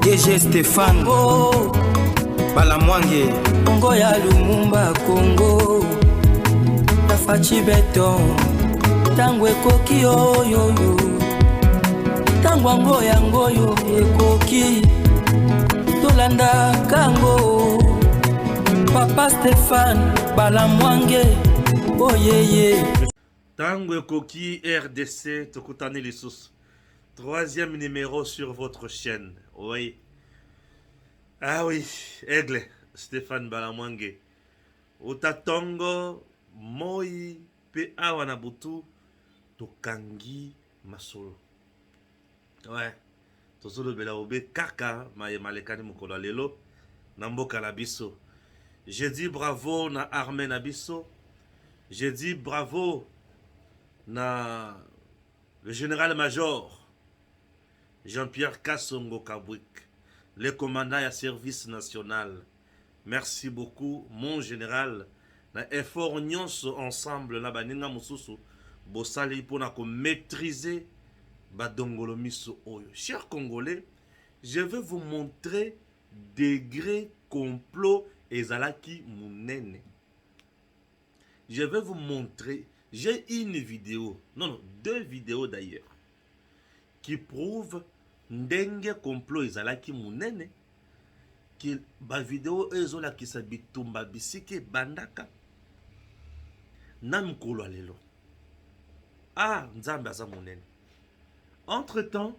DG Stéphane Balamwange Congo ya Lumumba Congo Tafachi Beton Tango ekoki oyoyo Tango angoyo ekoki Tolanda kango Papa Stéphane Balamwange Oh yeye Tango ekoki RDC Tokutane les sources. Troisième numéro sur votre chaîne. Oui. Ah oui, Aigle, Stéphane Balamwange. Utatongo, Moi, Pe Awanabutu, Tokangi, Masolo. Ouais. Tosolo Belaobe, Kaka, Maye Malekani Mukolo Lelo, Namboka Labiso. J'ai dit bravo na Armé Nabiso. J'ai dit bravo na le général-major Jean-Pierre Kassongo Kabwik, le commandant à service national. Merci beaucoup, mon général. Na effort nyonso ensemble na baninga mususu bosali pona ko maîtriser badongolo miso oyo. Chers Congolais, je vais vous montrer degré complot ezalaki munene. Je vais vous montrer, j'ai une vidéo, non, deux vidéos d'ailleurs, qui prouvent ndenge complot ezalaki munene, qui ba vidéo ezola ki sa bitumba bisike bandaka nam kolo lelo. Ah, nzambe aza munene. Entre-temps,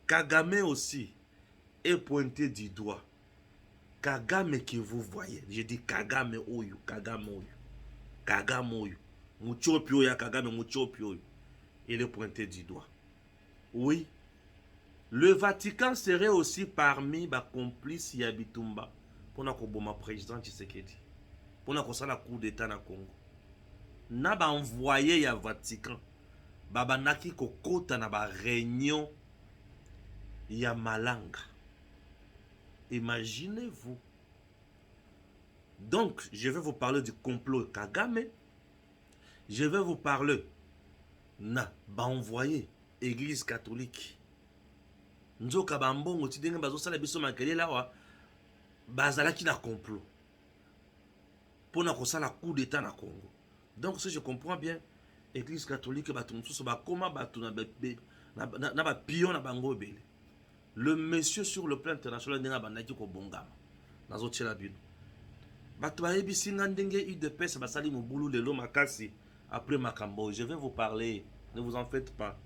Kagame aussi est pointé du doigt. Kagame que vous voyez, je dis Kagame oyo, Muchopio ya Kagame, Muchopio, il est pointé du doigt. Oui, le Vatican serait aussi parmi les complices Yabitumba pour na koboma président Tshisekedi, pour na kosala coup d'état na Congo. Na ba envoyé ya Vatican, babanaki kokota na ba réunion ya Malanga. Imaginez-vous. Donc, je vais vous parler du complot Kagame. Je vais vous parler na ba envoyé Église catholique. Nzoka bambongo ti denge bazo sala biso makele lawa bazalaki na complot pour na kosala coup d'état na Congo. Donc si je comprends bien, Église catholique bato mususu ba koma bato na ba pion na bango bele. Le monsieur sur le plan international ndenga bandaki ko bongama nazo tshela bino. Bato ba ebisi ndenge UDPS basali mobulu lelo makasi après makambo. Je vais vous parler, ne vous en faites pas.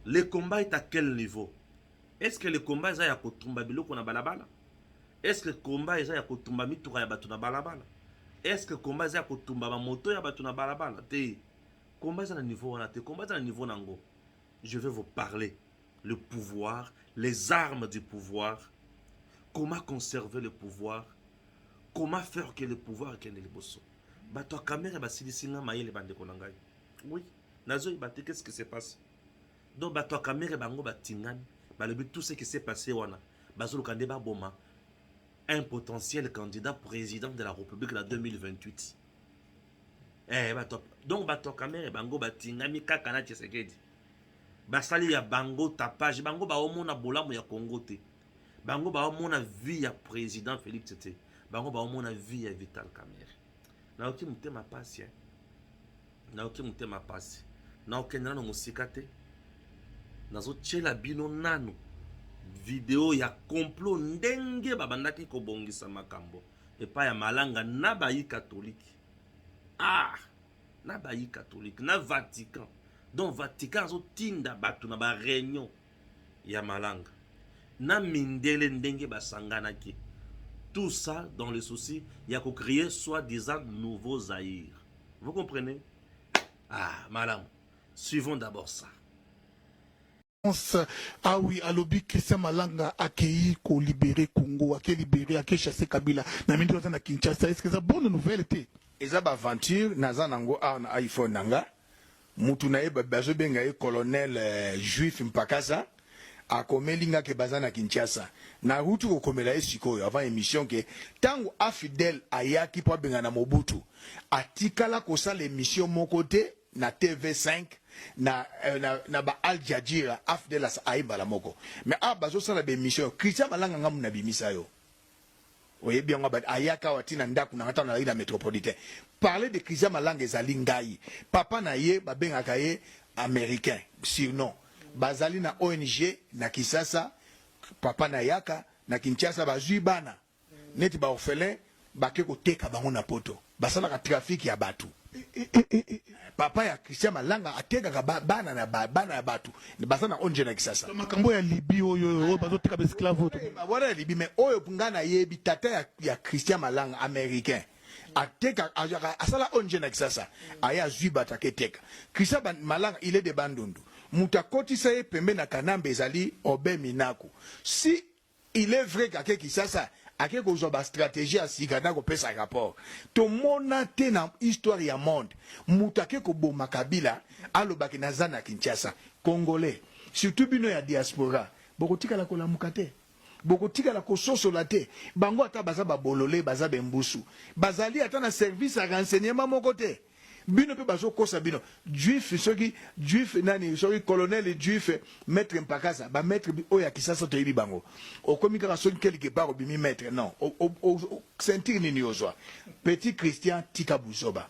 Le combat est à quel niveau? Est-ce que le combat est à kotumba biloko na balabala? Est-ce que le combat est à kotumba mitura ya bato na balabala? Est-ce que le combat est à kotumba moto ya bato na balabala? Te combat est à niveau wana te, combat est à niveau nango. Je vais vous parler le pouvoir, les armes du pouvoir, comment conserver le pouvoir, comment faire que le pouvoir kende liboso. Bato kamera basilisinga mayele bande konangai. Oui, nazo ibate qu'est-ce qui se passe? Donc bato kamera bango batingani, balobi tout ce qui s'est passé wana. Bazolo kande ba boma un potentiel candidat président de la République en 2028. Donc bato kamera bango batingami kaka na Tshisekedi. Basali ya bango tapage, bango ba omona bolamu ya Congo te. Bango ba omona vie ya président Félix Tshisekedi. Bango ba omona vie ya Vital Kamerhe. Na oki mutema pasi. Na oki mutema pasi. Na okenda no musika te. Nazo tshela bino nanu video ya complot ndenge babandaki kobongisa makambo epa ya malanga na bayi catholique. Ah, na bayi catholique, na Vatican. Donc Vatican zo tinda batu na ba réunion ya malanga. Na mindele ndenge basangana ki. Tout ça dans le souci ya ko créer soi-disant nouveau Zaïre. Vous comprenez? Ah, madame. Suivons d'abord ça. Ah oui, alobi Christian Malanga accueilli ko libérer Congo, a libérer, a chasser Kabila. Na mindi na Kinshasa, est-ce que c'est bonne nouvelle té? Eza ba aventure naza nango a na iPhone nanga. Mutu na eba bazo benga e colonel juif mpakasa a komelinga ke bazana Kinshasa. Na hutu ko komela esikoyo avant émission ke tango a fidèle ayaki po benga na Mobutu. Atikala ko sa l'émission mon côté na TV5 na ba Al Jazeera afdelas aimba la moko mais bazo sala be mission Christian Malanga ngamu na bimisa yo oye bien ngaba ayaka watina ndaku na ngata na ila métropolitain parler de Christian Malanga ezali ngai papa na ye babengaka ye américain surnom bazali na ONG na Kisasa papa na yaka na Kinshasa bazui bana neti ba orphelin bake ko teka bango na poto basala ka trafic ya batu papa ya Christian Malanga ateka ka bana na bana ya batu basana ONG na Kisasa makambo ya Libye oyo bazoteka ba esclave to wala ya Libye mais oyo pungana yebi tata ya Christian Malanga américain ateka asala ONG na Kisasa aya zui batake teka Christian Malanga il est de Bandundu mutakoti saye pembe na Kanambe ezali Obe Minaku si il est vrai qu'à Kisasa ake ko ba stratégie asika na ko pesa rapport to monate na histoire ya monde mutake ko boma Kabila alobaki na zana Kinshasa congolais surtout bino ya diaspora bokotika la kola mukate bokotika la kososola te bango ata baza ba bolole baza bembusu bazali ata na service à renseignement moko te bino pe bazo kosa bino juif soki juif nani soki colonel juif maître Mpakasa ba maître oya Kisasa to yibi bango okomi kaka soki quelque part bimi maître non o sentir nini ozwa petit Christian tika buzoba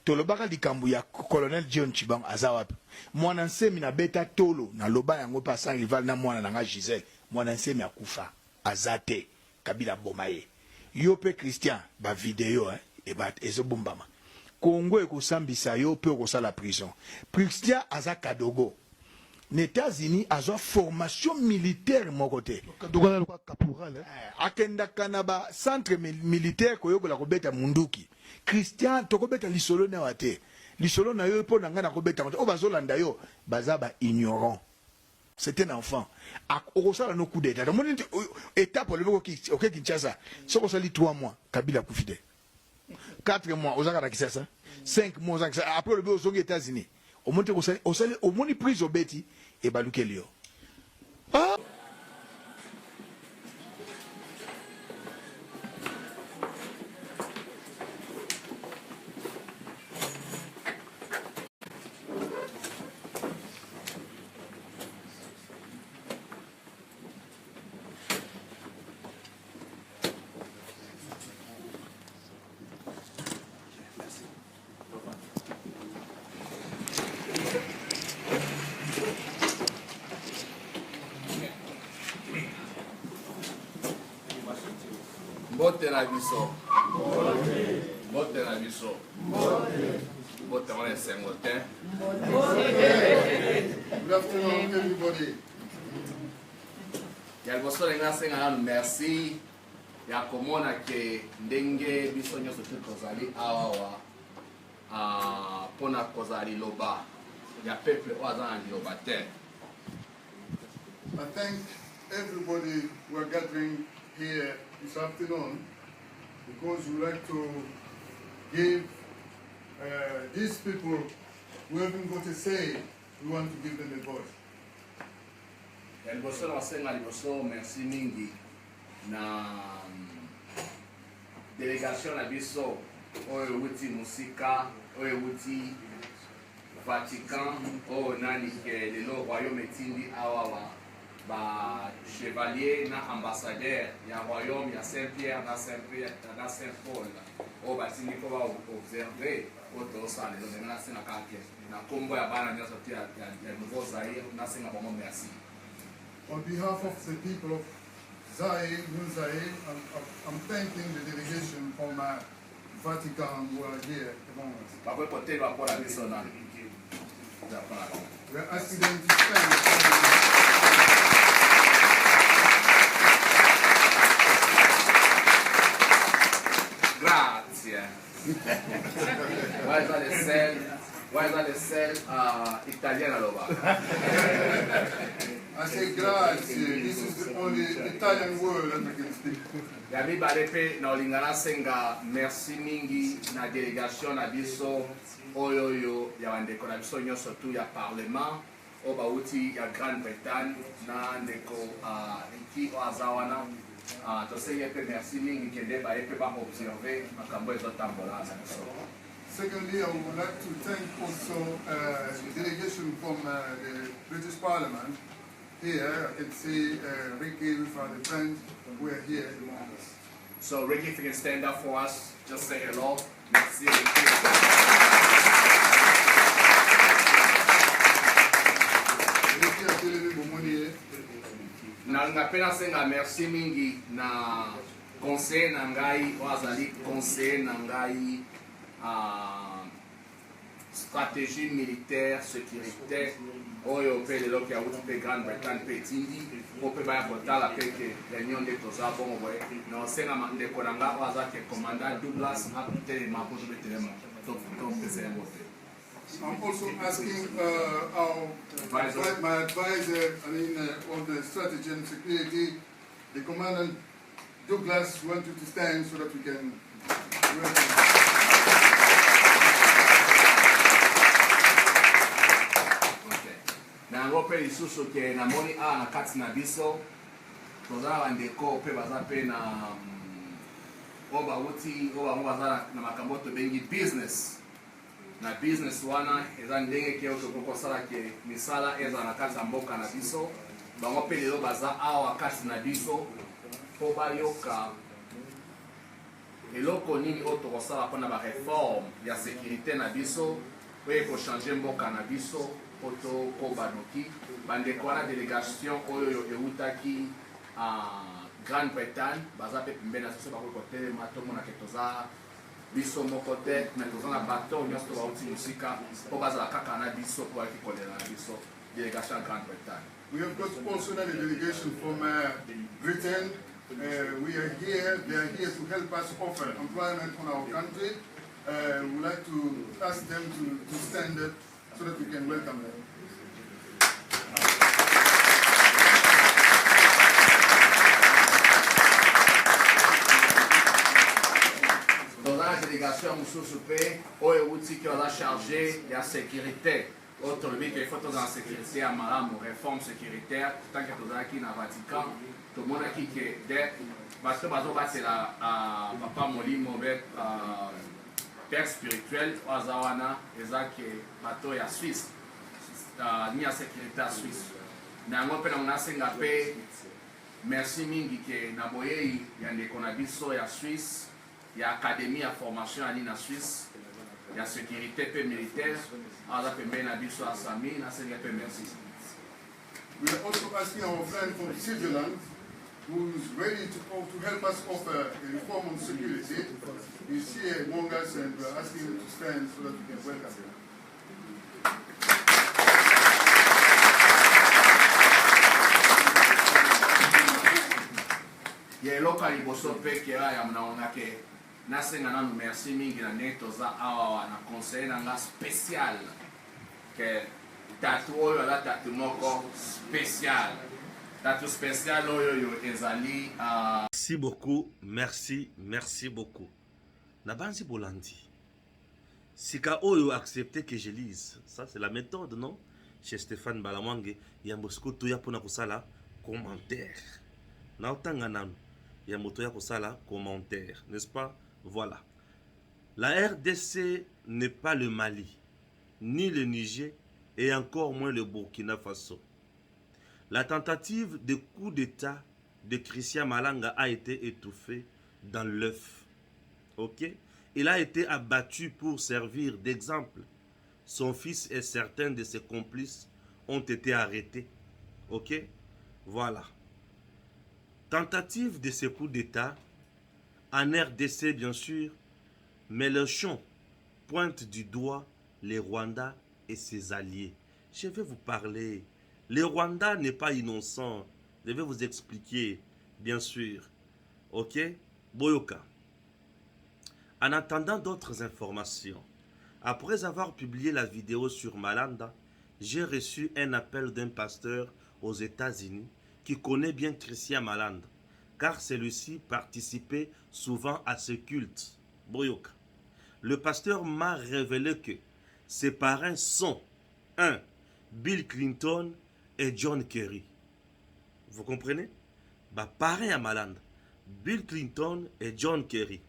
to lobaka likambu ya colonel John Chibang azawapi mwana nsemi na beta tolo na loba yango pa sans rival na mwana na nga Gisèle mwana nsemi akufa azate Kabila bomaye yo pe Christian ba video e ba ezobombama Congo ekosambisa yo pe okosala prison Christian aza Kadogo les États-Unis azo formation militaire moko te Kadogo na kwa caporal akenda kanaba centre militaire koyokola kobeta munduki Christian tokobeta lisolo na wate lisolo na yo po nanga na kobeta o bazolanda yo bazaba ignorant c'est un enfant okosala no coup d'état mon étape le OK Kinshasa soko sali 3 mois Kabila kufide 4 mois aux Kisasa 5 mois après le aux États-Unis au monte au moni prise au beti et balukelio Bote na biso. Bote na biso. Bote on est Saint-Martin. Good afternoon, everybody. Ya boso lenga senga merci. Ya komona ke ndenge biso nyoso tukozali awawa. Pona kozali loba. Ya peuple oazana loba te. I thank everybody who are gathering here this afternoon because we like to give these people who haven't got a say, we want to give them a voice. Liboso na senga liboso merci mingi na délégation na biso oyo wuti musika oyo wuti Vatican oyo nani ke lelo royaume etindi awawa ba chevalier na ambassadeur ya royaume ya Saint-Pierre na Saint-Paul o batindi ko ba observer o to sa lelo na sina kake na kombo ya bana nyoso tia ya nouveau Zaire na singa bongo merci. On behalf of the people of Zaire, New Zaire, I'm thanking the delegation from Vatican who are here among us. We're asking them to stand. Grazie. Guarda le sel italiana lo va. I say grazie. This is the only Italian word that I can speak. Ya mi barepe na olingana senga merci mingi na délégation na biso oyo ya bandeko na biso nyonso tu ya parlement o bauti ya Grande-Bretagne na ndeko iki o azawana tosenge pe merci mingi kende barepe ba observer makambo ezotambola na biso. Secondly, I would like to thank also the delegation from the British Parliament. Here, I can see Ricky with the friends who are here. So Ricky, if you can stand up for us, just say hello. Merci, Ricky. Napenda senga merci mingi na conseil na ngai wazali conseil na ngai stratégie militaire sécuritaire oyo pe lelo ki awuti pe Grande-Bretagne pe etindi po pe baya kotala pe ke réunion nde toza bongo boye na osenga ndeko na nga oyo aza ke commandant Douglas akutelema po tobetelema topesa yango te. I'm also asking my advisor, on the strategy and security, the Commandant Douglas, want you to stand so that we can work. Nango pe lisusu ke namoni na kati na biso tozala bandeko pe baza pe na oyo bauti oyo bango baza na makambo tobengi business. Na business wana eza ndenge ke oyo kosala ke misala eza na kati ya mboka na biso bango pe lelo baza awa kati na biso mpo bayoka eloko nini oyo tokosala mpona bareforme ya sécurité na biso oyo ekochange mboka na biso mpo tokoba noki bandeko wana délégation oyo eutaki Grande-Bretagne baza pe pembeni na biso bakoki kotelema tomona ke toza biso moko te me toza na bato nyonso bauti mosika mpo bazala kaka na biso mpo bayaki kolela na biso délégation ya Grande-Bretagne. We have got also a delegation from Britain. We are here, they are here to help us offer employment on our country. We would like to ask them to stand up so that we can welcome them. Délégation mosusu pe oyo euti ke oza chargé ya sécurité oyo tolobi ke ifo toza na sécurité ya malamu réforme sécuritaire tanke tozalaki na Vatican tomonaki ke bato bazobatela papa molimo be père spirituel oyo aza wana eza ke bato ya Suisse ni ya sécurité ya Suisse na yango mpe nango nasenga mpe merci mingi ke na boyei ya ndeko na biso ya Suisse. Il y a académie à formation à l'INA Suisse, il y a sécurité peu militaire, à la PMB Nabiso à Sami, à CNP merci. We are also asking our friend from Switzerland, who is ready to help us offer a reform on security. He's here among us and we are asking him to stand so that we can welcome him. Il y a l'autre liboso pe qui a yamnaona ke nasenga nanu merci mingi na ndenge toza awa na conseiller na nga spécial ke tatu oyo ala tatu moko spécial tatu spécial oyo ezali merci beaucoup, merci beaucoup. Nabanzi Bolandi. Sika oyo accepter que je lise. Ça c'est la méthode, non? Chez Stéphane Balamwange, yambosko toya pona kusala commentaire. Na otanga nanu yamotoya kusala commentaire, n'est-ce pas? Voilà. La RDC n'est pas le Mali, ni le Niger, et encore moins le Burkina Faso. La tentative de coup d'État de Christian Malanga a été étouffée dans l'œuf. Ok? Il a été abattu pour servir d'exemple. Son fils et certains de ses complices ont été arrêtés. Ok? Voilà. Tentative de ce coup d'État en RDC, bien sûr, mais le champ pointe du doigt les Rwandais et ses alliés. Je vais vous parler. Le Rwanda n'est pas innocent. Je vais vous expliquer, bien sûr. Ok? Boyoka. En attendant d'autres informations, après avoir publié la vidéo sur Malanda, j'ai reçu un appel d'un pasteur aux États-Unis qui connaît bien Christian Malanda, car celui-ci participait souvent à ce culte. Boyoka. Le pasteur m'a révélé que ses parents sont 1. Bill Clinton et John Kerry. Vous comprenez? Parents à Malanda, Bill Clinton et John Kerry.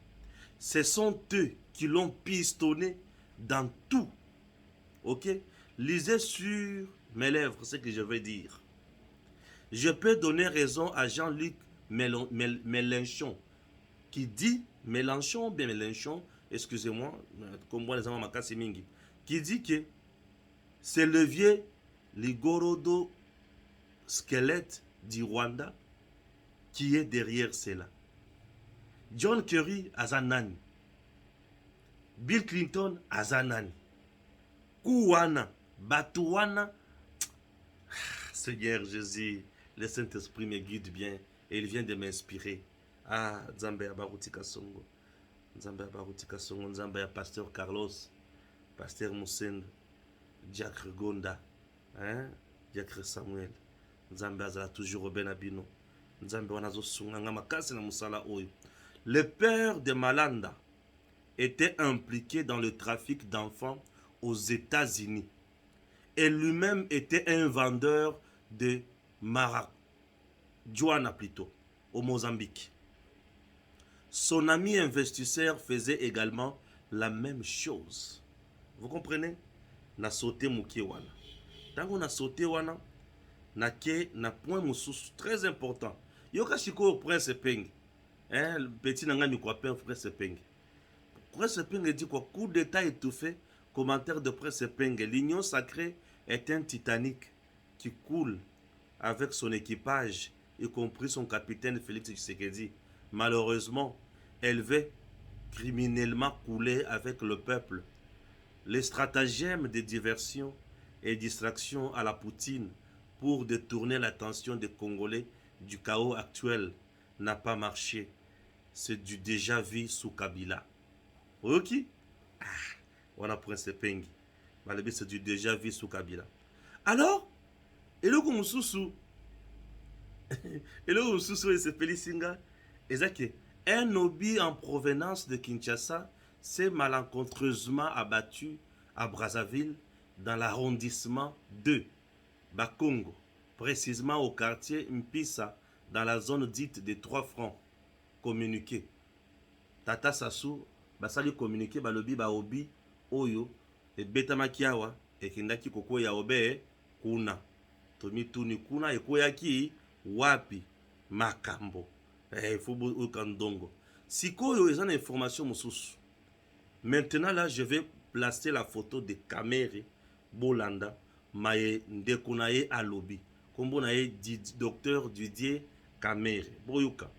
Ce sont eux qui l'ont pistonné dans tout. Ok? Lisez sur mes lèvres ce que je vais dire. Je peux donner raison à Jean-Luc Mélenchon, qui dit, Mélenchon, excusez-moi, comme moi les amants Makasi Mingi, qui dit que c'est le vieux Ligorodo squelette du Rwanda qui est derrière cela. John Kerry Azanani, Bill Clinton Azanani, Kouwana, Batouana. Seigneur Jésus, le Saint-Esprit me guide bien et il vient de m'inspirer. Ah, Nzambe Abaruti Kasongo, Nzambe Abaruti Kasongo, Nzambe Pasteur Carlos, Pasteur Moussend, Diacre Gonda, hein? Diacre Samuel, Nzambe Azala toujours Ben Abino, Nzambe Wanazo Sunganga Makasi na Musala Oyo. Le père de Malanda était impliqué dans le trafic d'enfants aux États-Unis. Et lui-même était un vendeur de marijuana plutôt, au Mozambique. Son ami investisseur faisait également la même chose. Vous comprenez? Na sauté mouké wana. Tant qu'on a sauté wana, na ke na point moussous très important. Yoka shiko prince peng. Hein, le petit nanga mi kwa pen prince peng. Prince peng dit quoi? Coup d'état étouffé. Commentaire de Prince Peng. L'Union sacrée est un Titanic qui coule avec son équipage, y compris son capitaine Félix Tshisekedi. Malheureusement, elle va criminellement couler avec le peuple. Les stratagèmes de diversion et distraction à la Poutine pour détourner l'attention des Congolais du chaos actuel n'a pas marché. C'est du déjà vu sous Kabila. Ok? On a Prince Pengi. Malgré c'est du déjà vu sous Kabila. Alors, et le Koumoussou, et le Koumoussou et c'est Félicinga, et ça que un obi en provenance de Kinshasa s'est malencontreusement abattu à Brazzaville dans l'arrondissement de Bakongo, précisément au quartier Mpissa, dans la zone dite des 3 francs. Communiqué. Tata Sassou, basali communiqué, balobi baobi, oyo, et betamakiawa, et kindaki koko ya obe, kuna. Tomituni kuna, et koyaki, wapi, makambo. Fubu ukandongo. Si koyo est en information moussous. Maintenant là, je vais placer la photo de Kamere Bolanda, maye ndekunaye alobi. Kombonaye docteur Didier Kamere. Boyuka.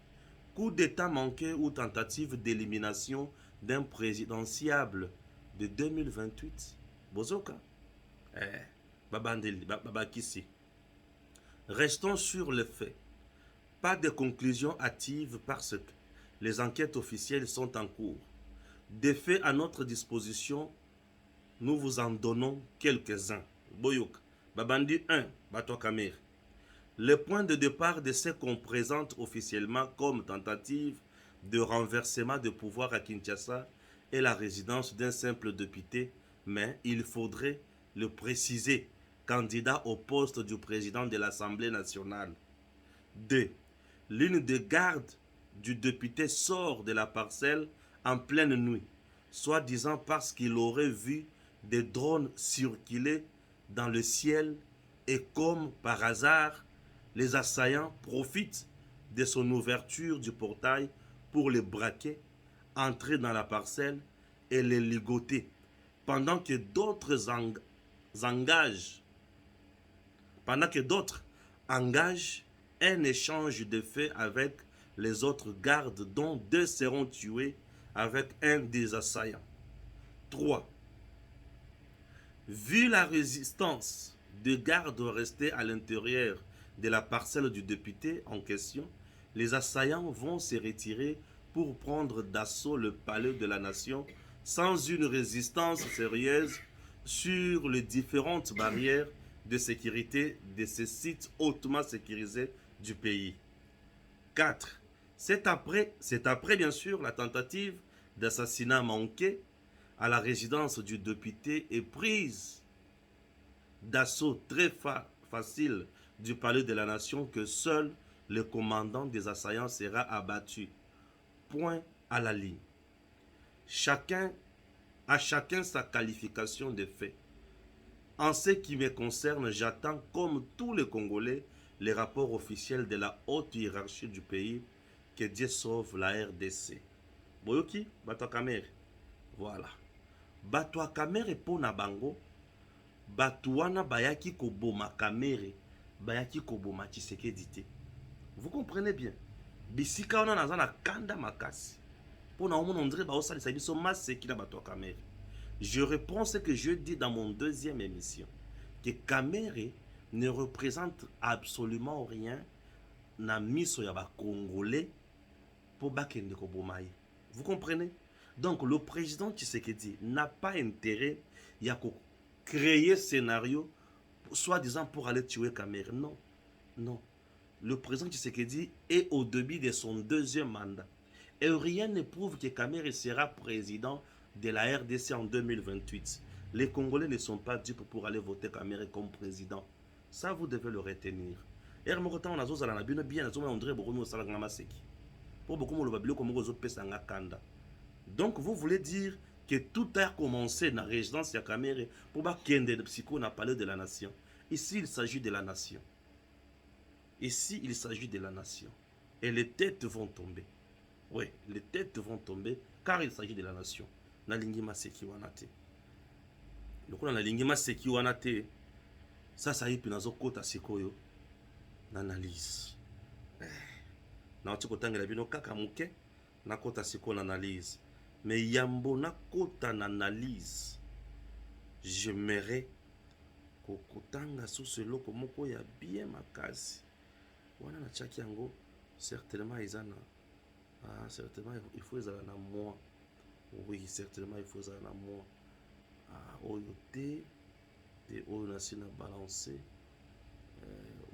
Coup d'état manqué ou tentative d'élimination d'un présidentiable de 2028. Bozoka. Babandeli, Babakisi. Restons sur le fait. Pas de conclusion hâtive parce que les enquêtes officielles sont en cours. Des faits à notre disposition, nous vous en donnons quelques-uns. Boyouk, Babandi 1, Bato Kamer. Le point de départ de ce qu'on présente officiellement comme tentative de renversement de pouvoir à Kinshasa est la résidence d'un simple député, mais il faudrait le préciser, candidat au poste du président de l'Assemblée nationale. 2. L'une des gardes du député sort de la parcelle en pleine nuit, soi-disant parce qu'il aurait vu des drones circuler dans le ciel et comme par hasard, les assaillants profitent de son ouverture du portail pour les braquer, entrer dans la parcelle et les ligoter, pendant que d'autres engagent un échange de faits avec les autres gardes, dont 2 seront tués avec un des assaillants. 3. Vu la résistance des gardes restés à l'intérieur de la parcelle du député en question, les assaillants vont se retirer pour prendre d'assaut le palais de la nation sans une résistance sérieuse sur les différentes barrières de sécurité de ces sites hautement sécurisés du pays. 4. C'est après bien sûr la tentative d'assassinat manqué à la résidence du député et prise d'assaut très facile du palais de la nation que seul le commandant des assaillants sera abattu. Point à la ligne. Chacun À chacun sa qualification des faits. En ce qui me concerne, j'attends, comme tous les Congolais, les rapports officiels de la haute hiérarchie du pays. Que Dieu sauve la RDC. Boyoki, Bato Kamere. Voilà. Bato Kamere pona bango. Bato wana bayaki koboma Kamere. Bayaki koboma Tshisekedi te. Vous comprenez bien. Bisika wana nazana kanda makasi. Pona on dirait ba osali sa biso maseki na Bato Kamere. Je réponds ce que je dis dans mon deuxième émission. Que Kamere ne représente absolument rien na miso ya ba Congolais pour bakende ko bomaye. Vous comprenez? Donc le président Tshisekedi n'a pas intérêt à créer un scénario soi-disant pour aller tuer Kamere. Non, non. Le président Tshisekedi est au début de son deuxième mandat. Et rien ne prouve que Kamere sera président de la RDC en 2028. Les Congolais ne sont pas dupes pour aller voter Kamere comme président. Ça, vous devez le retenir. Et donc vous voulez dire que tout a commencé dans la résidence de Kamere pour qu'il y ait des psychos dans le palais de la nation. Ici, il s'agit de la nation. Ici, il s'agit de la nation. Et les têtes vont tomber. Oui, les têtes vont tomber car il s'agit de la nation. Na lingima seki wanate. Lokola na lingima seki wanate. Ça y est, puis nazo kota sikoyo. N'analyse. Na otiko tangela bino kaka muke. Na kota siko n'analyse. Mais yambo na kota n'analyse. J'aimerais kokotanga sous ce loko moko ya bien makasi. Wana na chaki yango certainement izana. Ah, certainement il faut izana na moi. Oui, certainement il faut izana na moi. Ah, oyote de oyo nasi na balancer.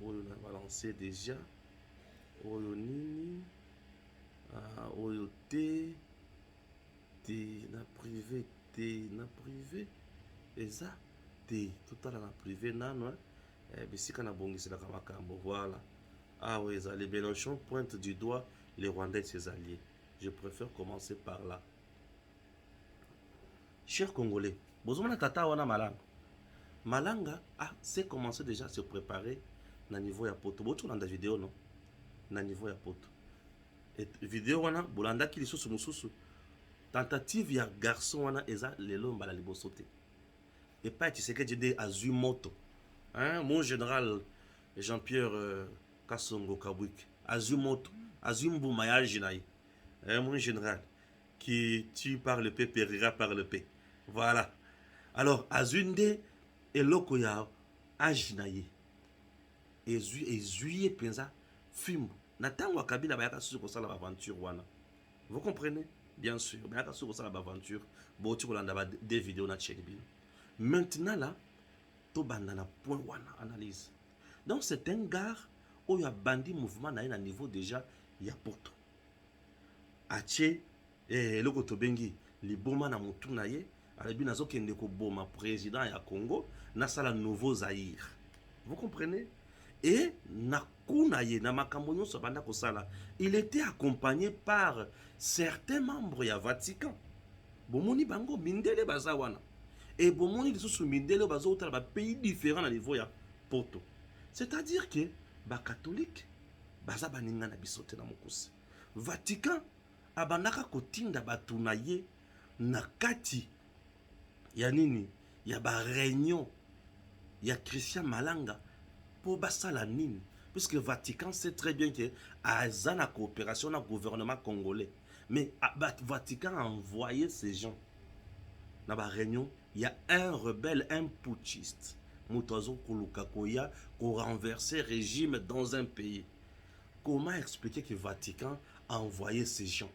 Oyo na balancer déjà. Oyo nini. Ah, oyo te na privé eza te tout à la privé nano bisika na bongisela kamakambo. Voilà. Ah oui, les Mélenchon pointe du doigt les Rwandais et ses alliés. Je préfère commencer par là. Chers Congolais, bozomana tata wana malanga c'est commencé déjà à se préparer na niveau ya poto. Boto landa vidéo non na niveau ya poto. Et vidéo wana bolanda ki lisusu mususu. Tentative ya garçon wana eza lelo mbala liboso te. Et pas Tshisekedi de azui moto. Hein, mon général Jean-Pierre Kassongo Kabwik azui moto, azui mbuma ya jinaï. Hein, mon général qui tue par le P, périra par le P. Voilà. Alors azunde eloko ya ajinaï. Ezui penza fimbo. Natango Kabila bayaka susu ko sala aventure wana. Vous comprenez? Bien sûr, bayaka susu ko sala aventure. Bo tu kolanda ba des vidéos na check bien. Maintenant là, to banda na point wana analyse. Donc c'est un gars où il y a bandi mouvement na un niveau déjà il y a poto. Ache eloko to bengi liboma na mutu na ye, alabi nazo kende ko boma président ya Congo na sala nouveau Zaïre. Vous comprenez? Et Nakunaye, Namakambo Sabanda Kosala, il était accompagné par certains membres du Vatican. Bomoni Bango, Mindele Bazawana. Et Bomoni de sous Mindele Bazota, un pays différent à niveau ya Poto. C'est-à-dire que, les catholiques, Bazabaninga na bisote na mokusi. Vatican, Abanaka Kotinda Batunaye, Nakati, Yanini, Yaba réunion, ya Christian Malanga. Pour la nine, puisque le Vatican sait très bien que a la coopération dans le gouvernement congolais. Mais le Vatican a envoyé ces gens. Dans la réunion, il y a un rebelle, un putschiste. Moutazo Kolukakoya, qui a renversé le régime dans un pays. Comment expliquer que le Vatican a envoyé ces gens?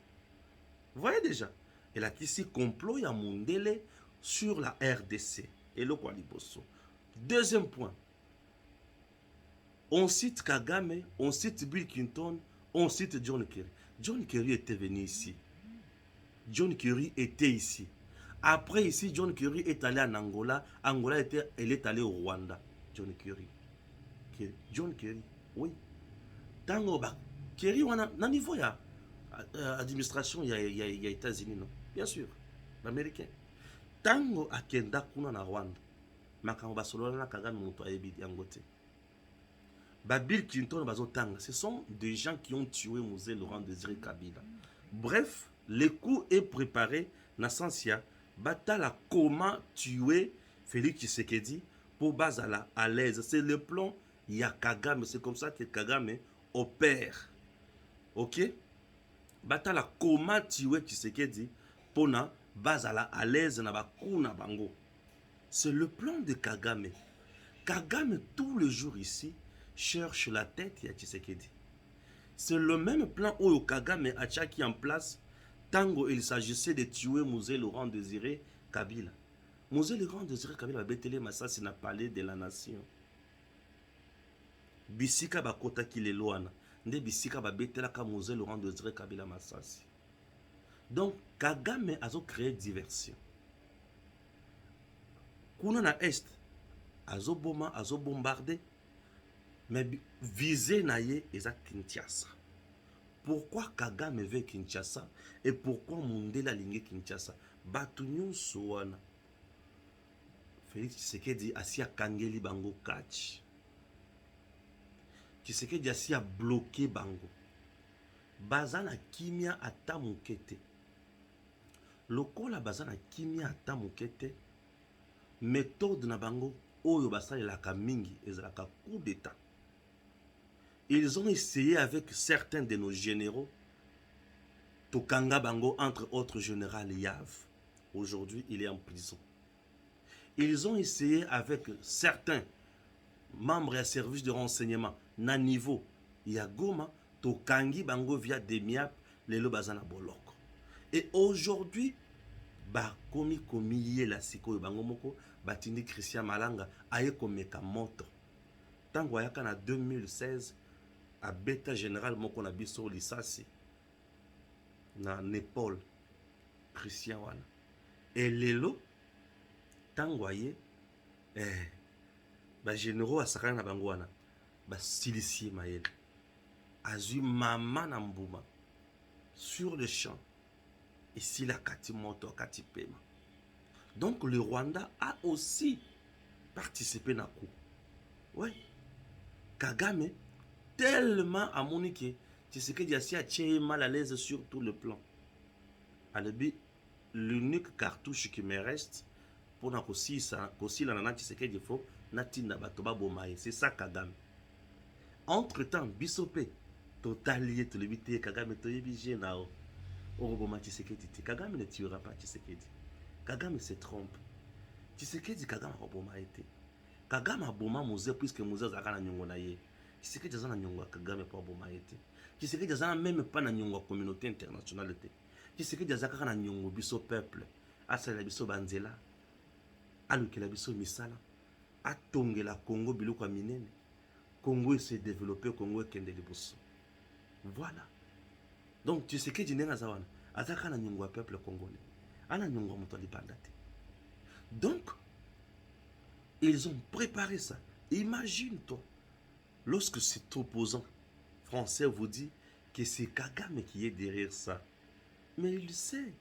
Vous voyez déjà? Et là, ici, complot, il y a Mundele sur la RDC. Et le Kwaliboso. Deuxième point. On cite Kagame, on cite Bill Clinton, on cite John Kerry. John Kerry était venu ici. John Kerry était ici. Après ici, John Kerry est allé en Angola. Angola, elle est allée au Rwanda. John Kerry. John Kerry, oui. Tango, Kerry, on a niveau, il y a administration, il y a États-Unis, non? Bien sûr, l'américain. tango akenda kuna na Rwanda makambo basolola na Kagame moto ayebi yango te. Ba Bill Clinton bazotanga, ce sont des gens qui ont tué Mosé Laurent Désiré Kabila. Bref, le coup est préparé na sensia batala comment tuer Félix Tshisekedi pour bazala à l'aise. C'est le plan ya Kagame, c'est comme ça que Kagame opère. OK? Batala comment tuer Tshisekedi pour na bazala à l'aise na bakuna bango. C'est le plan de Kagame. Kagame tous les jours ici cherche la tête ya Tshisekedi. C'est le même plan où Kagame a tchaki en place tango il s'agissait de tuer Mosé Laurent Désiré Kabila. Mosé Laurent Désiré Kabila a bételé Massassi na palais de la nation. Bisika bakota ki le loana. Nde bisika ba betela ka Mosé Laurent Désiré Kabila Massassi. Donc Kagame a créé diversion. Kuna na est azo boma azo bombardé. Mais visé naye eza Kinshasa. Pourquoi Kagame veut Kinshasa et pourquoi Mundela lingue Kinshasa? Batu nyonso wana Félix Tshisekedi asia kangeli bango catch. Tshisekedi asia bloqué bango. Bazana kimia ata mukete. Lokola bazana kimia ata mukete. Méthode na bango oyo basalelaka mingi ezalaka coup d'état. Ils ont essayé avec certains de nos généraux, Tokanga Bango, entre autres général Yav. Aujourd'hui, il est en prison. Ils ont essayé avec certains membres et services de renseignement, Nanivo, Yagoma, Tokangi Bango via Demiap, Lelo Bazana Boloko. Et aujourd'hui, Bakomi Komiye la Siko Bango Moko, Batindi Christian Malanga, Aye Komeka Moto. Tango Ayaka na 2016, à bêta général moko na biso lisasi na Népal Christian wana et lelo tangwaye ba généraux asakana na bango wana ba silisi mayele azui mama na mbuma sur le champ ici la kati moto kati pema. Donc le Rwanda a aussi participé na coup. Ouais. Kagame tellement à Monique, tu sais que Diassi a tient mal à l'aise sur tout le plan. L'unique cartouche qui me reste pour na kosi la nana tu sais que il faut natina batoba bomaye, c'est ça Kagame. Entre temps bisope totalier tout le bité Kagame to yebije nao. Oroboma tu sais que Kagame ne tuera pas tu sais que Kagame se trompe. Tu sais que Kagame roboma été. Kagame a boma Mosé puisque Mosé zakana nyongo na ye. Tu sais que des gens n'ont Kagame pas bon maïté. Tu sais que des gens même pas n'ont pas communauté internationale. Tu sais que des gens n'ont pas biso peuple. Asa la biso banzela. Aluke la biso misala. Atonge la Congo bilou kwa minene. Congo s'est développé, Congo est kende liboso. Voilà. Donc tu sais que des gens zawana. Azaka n'ont pas peuple congolais. Ana n'ont pas muto libandate. Donc ils ont préparé ça. Imagine-toi. Lorsque cet opposant français vous dit que c'est Kagame qui est derrière ça, mais il sait,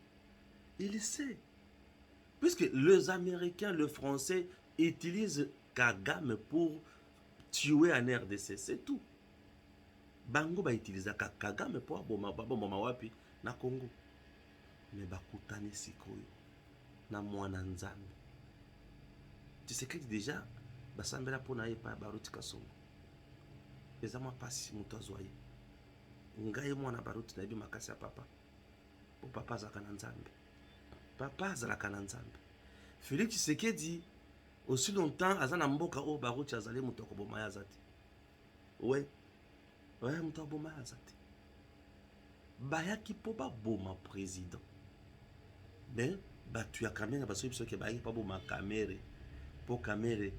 puisque les Américains, les Français utilisent Kagame pour tuer en RDC, c'est tout. Bango va utiliser Kagame pour bomba wapi na Congo, mais bakutane sikoyo na mwana nzambe. Tu sais que déjà basambela pona yepa baruti kasongo. Ezama pasi muto azwaye ngai mwana baruti na bi makasi ya papa po papa azaka na nzambe papa azalaka na nzambe. Félix Tshisekedi aussi longtemps azana mboka o baruti azali muto ko boma yazati ouais muto boma yazati bayaki po ba boma président mais batu ya kamera baso biso ke bayaki pa boma kamere po kamere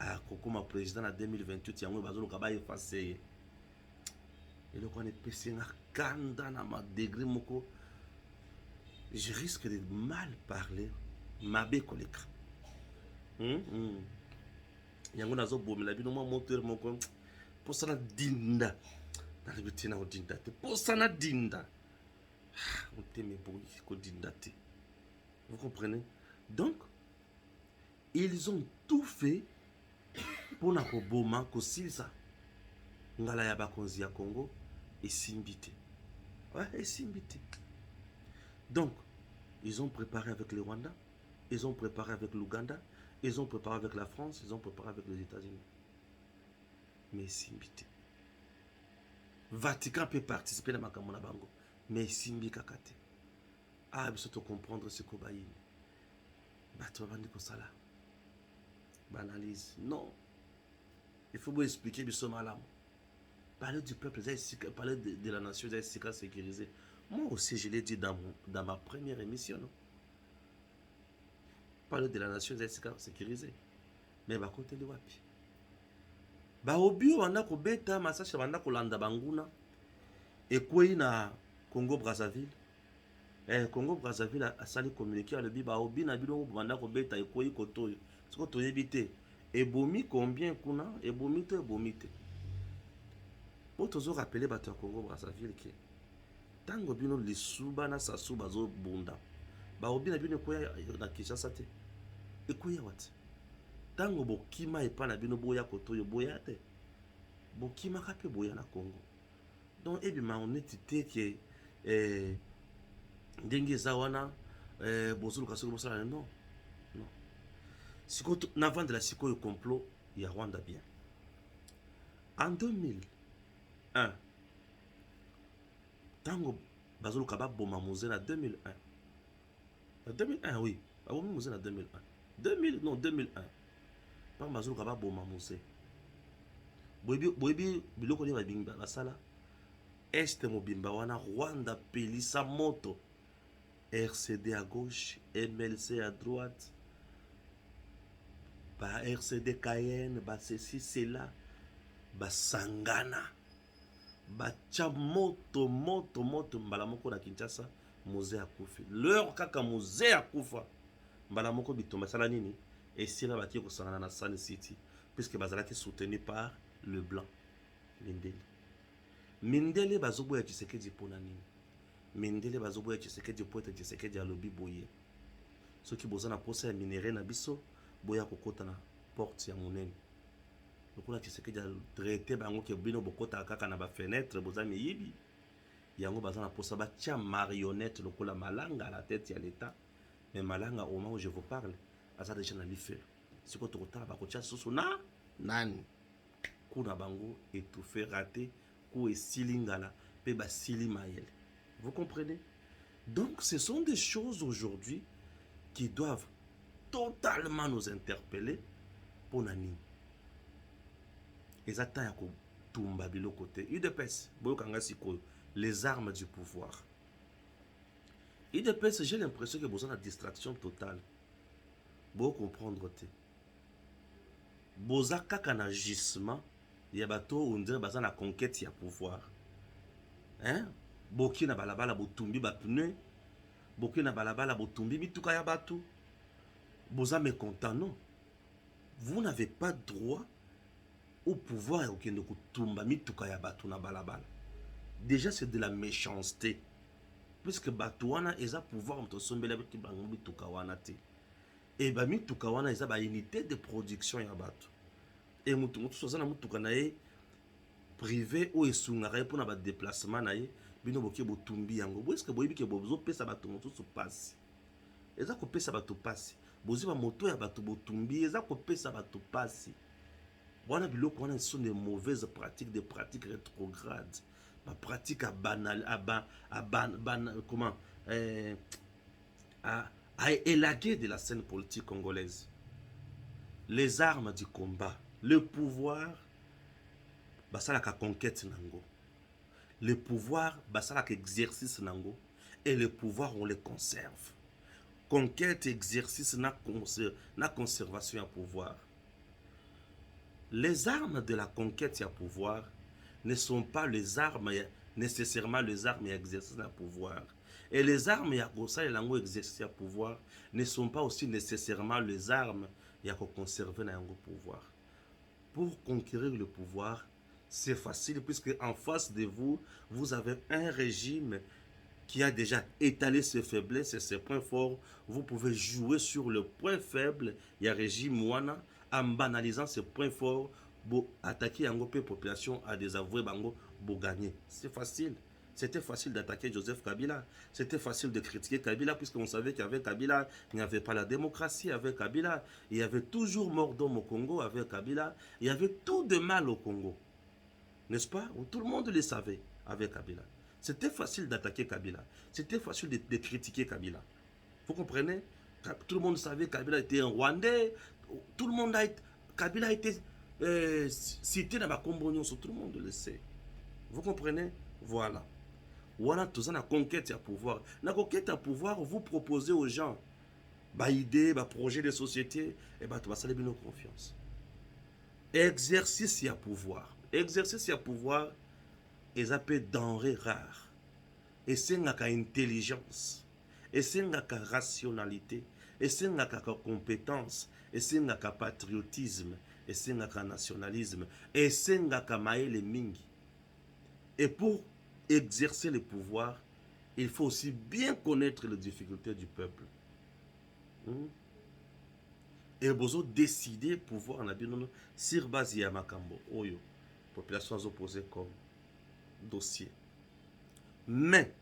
à Kokoma président en 2028, yango bazoloka ba effacer. Et le qu'on est passé na kanda na ma degré moko. Je risque de mal parler mabe koleka. Yango nazo bomela bino mo moteur moko pour ça na dinda. Na libiti na dinda te. Pour ça na dinda. On t'aime boy ko dinda te. Vous comprenez? Donc Ils ont tout fait pour na koboma kosilisa ngala ya bakonzi ya Congo esimbi te. Ouais, esimbi te. Donc, ils ont préparé avec le Rwanda, ils ont préparé avec l'Ouganda, ils ont préparé avec la France, ils ont préparé avec les États-Unis. Mais esimbi te. Vatican peut participer dans makambo na bango, mais esimbi kaka te. Ah, biso to comprendre ce ko bayini. Bato bandi ko sala. Banalise. Non. Il faut vous expliquer biso malamu. Parler du peuple, parler de la nation, c'est sécurisé. Moi aussi, je l'ai dit dans ma première émission. Non? Parler de la nation, c'est sécurisé. Mais bah, côté de wapi. Bah, au bio, on a beta, massage, on a kolanda banguna. Et quoi, na Congo Brazzaville. Congo-Brazzaville a sali communiqué à l'Obi, Obi na bilo banda ko beta e koyi kotoyo. Siko to yebite. Ebomi combien kuna? Ebomi te. Po tozo rappeler bato ya Congo-Brazzaville ke tango bino lisuba na sasuba zo bunda. Ba Obi na bino koya na Kinshasa te. E koya wat. Tango bokima epa na bino boya kotoyo boya te. Bokima kape boya na Congo. Donc ebi ma honnêteté ke ndenge eza wana bozoluka soki bosala non sikoyo navandela sikoyo complot ya Rwanda bien en 2001 ntango bazoluka baboma Moze na 2001 oui babomi Moze na 2001 ntango bazoluka baboma Moze boyebi biloko nde babingi basala este mobimba wana Rwanda pelisa moto RCD à gauche, MLC à droite, bah RCD Cayenne, bah ceci, c'est là, bah Sangana, bah moto, mbalamoko na Kinshasa, Moze à Koufi. L'heure kaka Moze à Koufa, mbalamoko bitomba sala nini, et c'est là baki ko sangana na Sun City, puisque bazala qui soutenu par le blanc, Mindele bazobo ya Tshisekedi pona nini. Mindele bazoboya Tshisekedi poete Tshisekedi ya lobi boye. Soki boza na posa ya minere na biso boya kokota na porte ya monene. Lokola Tshisekedi ya traité bango ke bino bokota kaka na ba fenêtre boza miyibi. Yango baza na posa ba tia marionnette lokola Malanga à la tête ya l'état. Mais Malanga au moment où je vous parle, aza déjà na life. Siko tokotala bakotia susu na nani. Kuna bango étouffé raté ko esilingala pe ba sili mayele. Vous comprenez? Donc, ce sont des choses aujourd'hui qui doivent totalement nous interpeller pour Nani. Exactement, Tumba Bilo côté. UDPS, les armes du pouvoir. UDPS, j'ai l'impression que vous avez une distraction totale. Vous comprendre. Vous avez un agissement, il y a une conquête, il y a pouvoir. Hein? Boki na balabala botumbi ba pneu, boki na balabala botumbi bituka ya batu. Boza mécontent non. Vous n'avez pas droit au pouvoir de kutumba mituka ya batu na balabala. Déjà c'est de la méchanceté. Puisque batu wana eza pouvoir mto sombela biki bango mituka wana te. Et ba mituka wana eza ba unité de production ya batu. Et mutu soza na mutuka na ye privé ou esungara pour na ba déplacement na ye. Bino boke botumbi yango est-ce que boyebi ke bozo pesa bato mosusu pasi eza ko pesa bato pasi bozi ba moto ya bato botumbi eza ko pesa bato pasi wana biloko wana sont des mauvaises pratiques, des pratiques rétrogrades, ma pratique à banal comment à élaguer de la scène politique congolaise. Les armes du combat, le pouvoir basala ka conquête nango. Le pouvoir, basala exercice nango, et le pouvoir on les conserve. Conquête, exercice, na conservation à pouvoir. Les armes de la conquête à pouvoir ne sont pas les armes nécessairement les armes et exercice à pouvoir. Et les armes à exercice à pouvoir ne sont pas aussi nécessairement les armes à conserver dans le pouvoir. Pour conquérir le pouvoir, c'est facile puisque en face de vous, vous avez un régime qui a déjà étalé ses faiblesses et ses points forts, vous pouvez jouer sur le point faible. Il y a régime Wana, en banalisant ses points forts, pour attaquer la population à désavouer Bango, pour gagner. C'est facile. C'était facile d'attaquer Joseph Kabila. C'était facile de critiquer Kabila, puisqu'on savait qu'avec Kabila, il n'y avait pas la démocratie. Avec Kabila, il y avait toujours mort d'homme au Congo. Avec Kabila, il y avait tout de mal au Congo. N'est-ce pas? Tout le monde le savait avec Kabila. C'était facile d'attaquer Kabila. C'était facile de critiquer Kabila. Vous comprenez? Tout le monde savait que Kabila était un Rwandais. Tout le monde a été... Kabila a été cité dans ma combonion. Tout le monde le sait. Vous comprenez? Voilà. Voilà tout ça, la conquête à pouvoir. La conquête à pouvoir, vous proposez aux gens idées, projet de société, et tu vas saluer nos confiance. Exercice à pouvoir. Exercice à pouvoir, ils appellent denrées rares. Et c'est une intelligence. Et c'est une rationalité. Et c'est une compétence. Et c'est une patriotisme. Et c'est un nationalisme. Et c'est un maïle mingi. Et pour exercer le pouvoir, il faut aussi bien connaître les difficultés du peuple. Et vous décider pouvoir sur base de Makambo, Oyo, population opposée comme dossier. Mais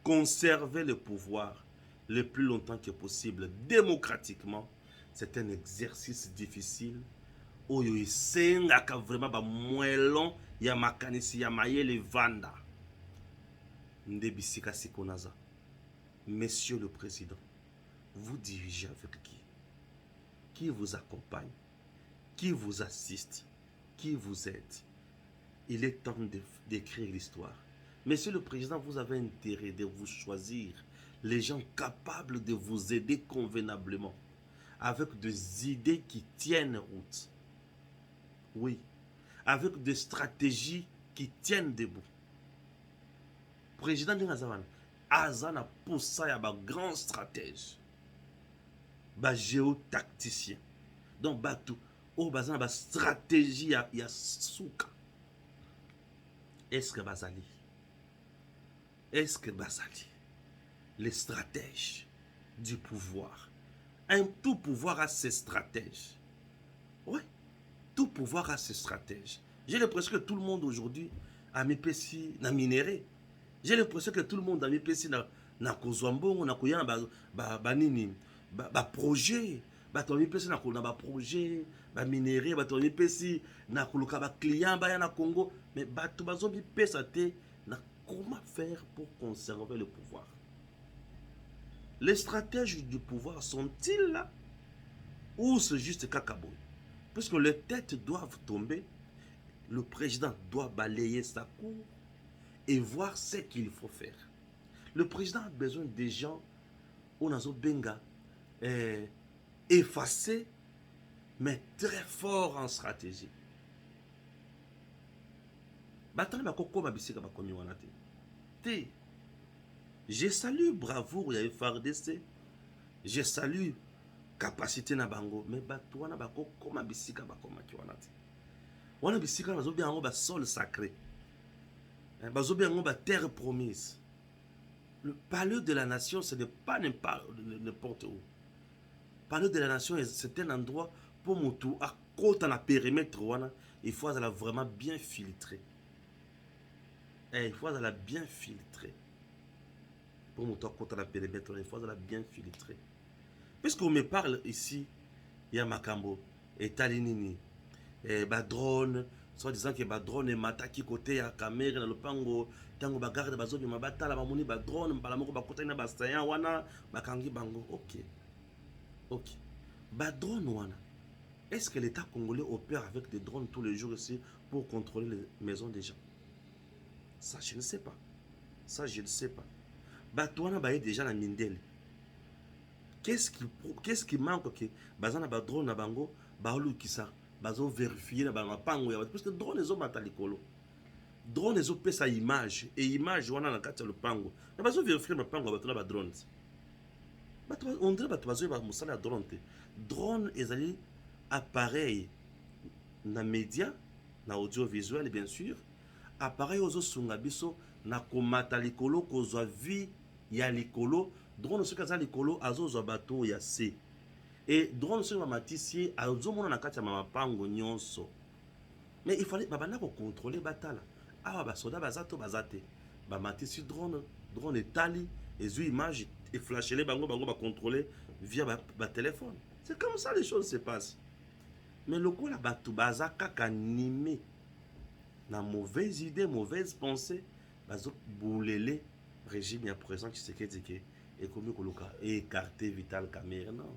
conserver le pouvoir le plus longtemps que possible, démocratiquement, c'est un exercice difficile. Oyo isengaka vraiment ba moelon ya makanisi ya mayele vanda. Ndebisika sikonaza. Monsieur le Président, vous dirigez avec qui? Qui vous accompagne? Qui vous assiste? Qui vous aide? Il est temps d'écrire l'histoire. Monsieur le Président, vous avez intérêt de vous choisir les gens capables de vous aider convenablement, avec des idées qui tiennent route. Oui, avec des stratégies qui tiennent debout. Président de Nazavan, Azana pour ça, il y a un grand stratège, un géotacticien. Donc, il y a une stratégie, il y a souka. Est-ce que Bazali? Est-ce que Bazali, les stratèges du pouvoir, un tout pouvoir a ses stratèges? Oui. Tout pouvoir a ses stratèges. J'ai l'impression que tout le monde aujourd'hui a mis pessi na minéré. J'ai l'impression que tout le monde a mis pessi na kozwambo na koya nini projet. Bato mis pessi na projet, minéré, bato mis pessi na koluka ba client ba na Congo, mais bato bazo mis pesa te na comment faire pour conserver le pouvoir. Les stratèges du pouvoir sont-ils là ou c'est juste cacaboy? Puisque les têtes doivent tomber, le président doit balayer sa cour et voir ce qu'il faut faire. Le président a besoin des gens, on a benga, effacés, mais très forts en stratégie. Je salue bravoure, il y a FARDC, je salue capacité na bango, mais batouana bako koma bisika bakoma kiwanati. Wana bisika bazo bien ngo ba sol sacré. Bazo bien ngo ba terre promise. Le palais de la nation, ce n'est pas n'importe où. Palais de la nation, c'est un endroit pour Moutou à côté dans la périmètre wana, il faut la vraiment bien filtrer. Il faut la bien filtrer. Pour Moutou à côté dans la périmètre, il faut la bien filtrer. Puisqu'on me parle ici, il y a Makambo, et Talinini, et drone, soit disant que drone est mataki côté à caméra dans le pango, tango bagarde bazo bima batala bamuni drone, balamoko bakota na bastayan wana, bakangi bango, ok. Drone wana, est-ce que l'État congolais opère avec des drones tous les jours ici pour contrôler les maisons des gens? Ça, je ne sais pas. Ça, je ne sais pas. Batouana baye déjà la Mindele. Qu'est-ce qui manque que bazana ba drone na bango baolu kisa bazo vérifier na ba mapango ya parce que drone ezo mata likolo drone ezo pesa image et image wana na kati ya lupango na bazo vérifier mapango ba ba drones on dirait bazo ba musala drone te drone ezali appareil na média na audiovisuel bien sûr appareil ozosunga biso na komata likolo kozwa vie ya likolo drone soki aza likolo azozwa bato ya se et drone soki bamatisi ye azomona na kati ya mapango nyonso mais il fallait babanda kocontrôle batala awa basoda baza to baza te bamatisi drone etali ezwi image eflashele bango bacontrôle via téléphone. C'est comme ça les choses se passent. Mais lokola bato baza kaka animé na mauvaise idée, mauvaise pensée, bazo boulele régime ya présent qui se dit et comme koloka écarter Vital Kamerhe. Non.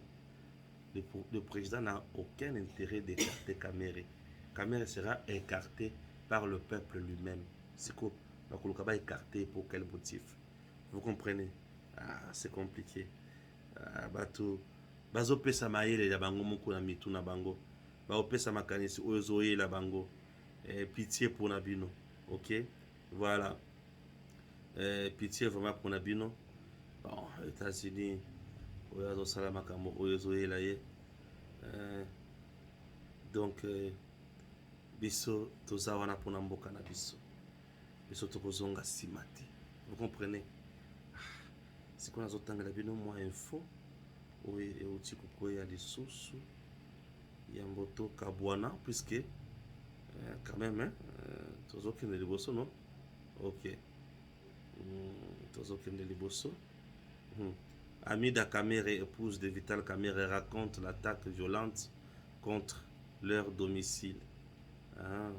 Le président n'a aucun intérêt d'écarter Kamerhe. Kamerhe sera écarté par le peuple lui-même. C'est quoi? La koloka va écarter pour quel motif? Vous comprenez? Ah, c'est compliqué. Ah, bato bazo pesa maele ya bango moko na mitu na bango. Ba pesa makanisi ozoye la bango. Pitié pour Nabino. Ok? Voilà. Pitié vraiment pour Nabino. Bon, États-Unis, oyo salama kamo ozoye la ye. Donc biso toza wana pona mboka na biso. Biso tokozonga simati. Vous comprenez? C'est qu'on a zotanga la bino moi info. Oui, et aussi il y a des sources. Il y a un moto Kabwana, puisque quand même, hein, toujours qu'il y a des bossos, non? Ok. Toujours qu'il y a des bossos. Amida Kamerhe, épouse de Vital Kamerhe, raconte l'attaque violente contre leur domicile. Ah.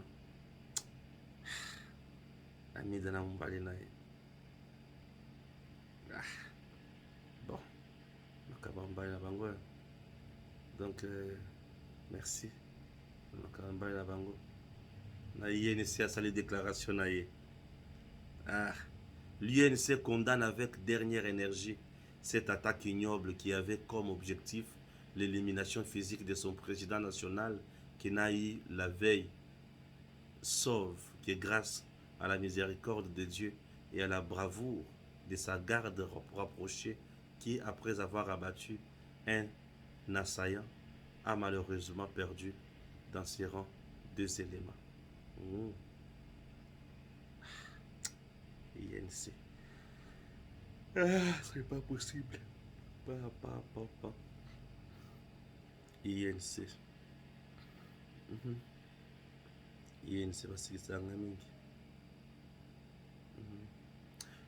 Amida na mbali naye. Bon. Donc, merci. L'INC a sa déclaration. L'INC condamne avec dernière énergie cette attaque ignoble qui avait comme objectif l'élimination physique de son président national qui n'a eu la veille, sauf que grâce à la miséricorde de Dieu et à la bravoure de sa garde rapprochée, qui, après avoir abattu un assaillant, a malheureusement perdu dans ses rangs 2 éléments. INC. Ce n'est pas possible. Pas. INC. INC va se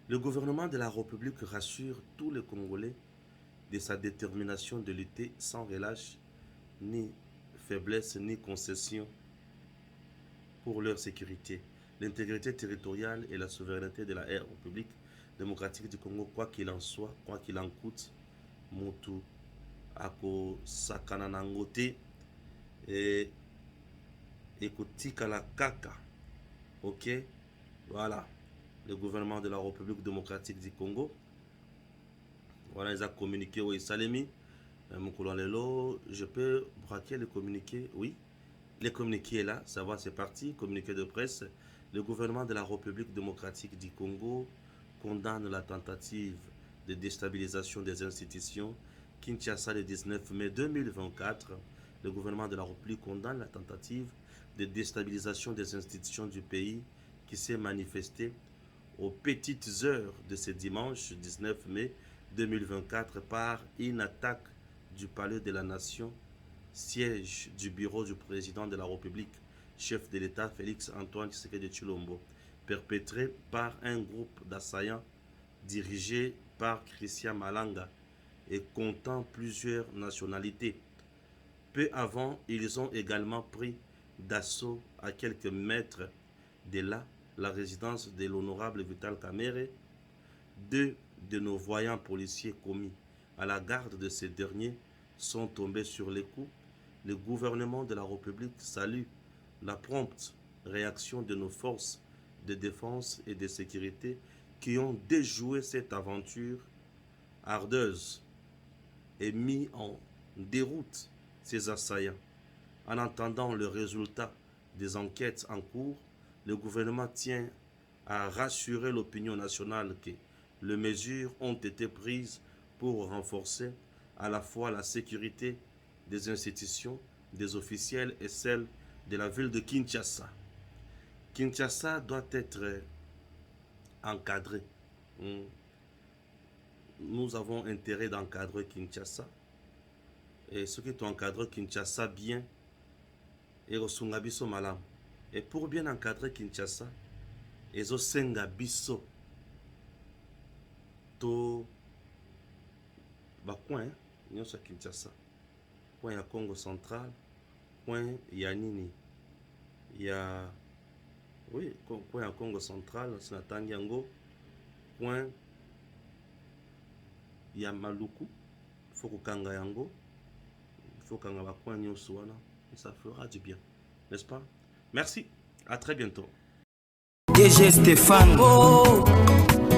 Le gouvernement de la République rassure tous les Congolais de sa détermination de lutter sans relâche, ni faiblesse, ni concession pour leur sécurité, l'intégrité territoriale et la souveraineté de la République démocratique du Congo, quoi qu'il en soit, quoi qu'il en coûte, Motu, Ako, Sakana Nangote, et Kotika la Kaka. Ok? Voilà. Le gouvernement de la République démocratique du Congo. Voilà, ils ont communiqué au Salemi. Je peux braquer le communiqué? Oui. Les communiqués là, ça va, c'est parti. Communiqué de presse. Le gouvernement de la République démocratique du Congo condamne la tentative de déstabilisation des institutions. Kinshasa, le 19 mai 2024. Le gouvernement de la République condamne la tentative de déstabilisation des institutions du pays qui s'est manifestée aux petites heures de ce dimanche 19 mai 2024 par une attaque du palais de la nation, siège du bureau du président de la République, chef de l'État Félix Antoine Tshisekedi Tshilombo, perpétrée par un groupe d'assaillants dirigé par Christian Malanga et comptant plusieurs nationalités. Peu avant, ils ont également pris d'assaut à quelques mètres de là la résidence de l'honorable Vital Kamerhe. 2 de nos voyants policiers commis à la garde de ces derniers sont tombés sur les coups. Le gouvernement de la République salue la prompte réaction de nos forces de défense et de sécurité qui ont déjoué cette aventure ardeuse et mis en déroute ces assaillants. En attendant le résultat des enquêtes en cours, le gouvernement tient à rassurer l'opinion nationale que les mesures ont été prises pour renforcer à la fois la sécurité des institutions, des officiels et celle de la ville de Kinshasa. Kinshasa doit être encadré. Nous avons intérêt d'encadrer Kinshasa. Et ceux qui ont encadré Kinshasa bien, et au biso malam. Et pour bien encadrer Kinshasa, ils ont senga biso. To coin, nous sommes Kinshasa. Coin à Congo central, coin Yanini. Il y a oui, coin à Congo central, c'est Tangiango, coin il y a Maluku, il faut que Yango, il faut qu'on ait un coin Nyosouana, et ça fera du bien, n'est-ce pas? Merci, à très bientôt. DG Stéphane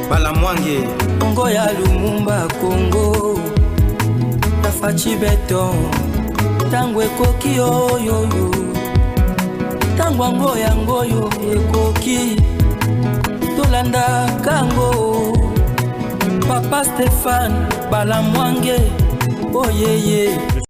Balamwange Congo ya Lumumba Congo Tafachi Beton Tangwe koki oyoyo Tangwa ngoya ngoyo ekoki Tolanda kango Papa Stéphane Balamwange Oyeye